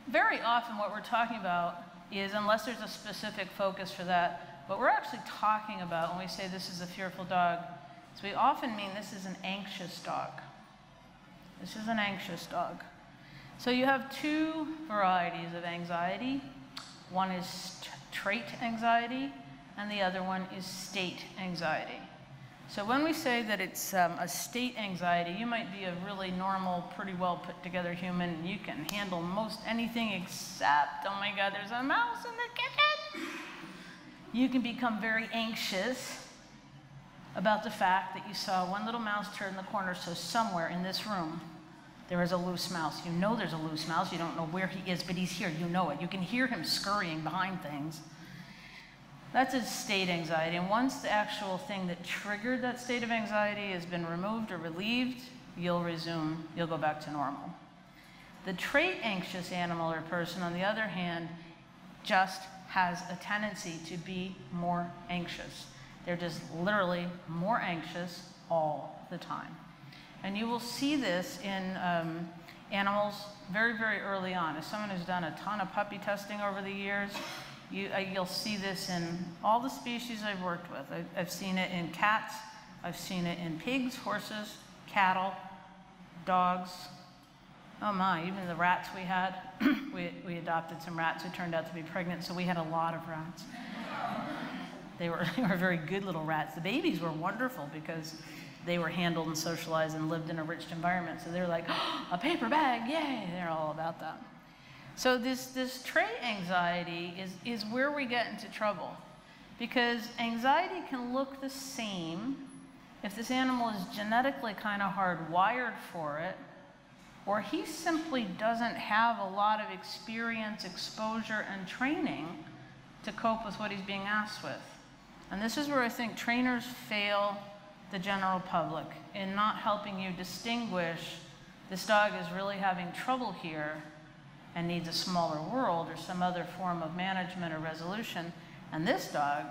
very often what we're talking about is, unless there's a specific focus for that, what we're actually talking about when we say this is a fearful dog, is we often mean this is an anxious dog. This is an anxious dog. So you have two varieties of anxiety. One is trait anxiety, and the other one is state anxiety. So when we say that it's a state anxiety, you might be a really normal, pretty well put together human, and you can handle most anything except, oh my God, there's a mouse in the kitchen. You can become very anxious about the fact that you saw one little mouse turn the corner, so somewhere in this room, there is a loose mouse. You know there's a loose mouse. You don't know where he is, but he's here. You know it. You can hear him scurrying behind things. That's a state anxiety. And once the actual thing that triggered that state of anxiety has been removed or relieved, you'll resume. You'll go back to normal. The trait anxious animal or person, on the other hand, just has a tendency to be more anxious. They're just literally more anxious all the time. And you will see this in animals very, very early on. As someone who's done a ton of puppy testing over the years, you'll see this in all the species I've worked with. I've seen it in cats, I've seen it in pigs, horses, cattle, dogs. Oh my, even the rats we had. we adopted some rats who turned out to be pregnant, so we had a lot of rats. They were very good little rats. The babies were wonderful because they were handled and socialized and lived in a rich environment. So they're like, oh, a paper bag, yay! They're all about that. So this trait anxiety is where we get into trouble, because anxiety can look the same if this animal is genetically kind of hardwired for it, or he simply doesn't have a lot of experience, exposure, and training to cope with what he's being asked with. And this is where I think trainers fail the general public in not helping you distinguish this dog is really having trouble here and needs a smaller world or some other form of management or resolution, and this dog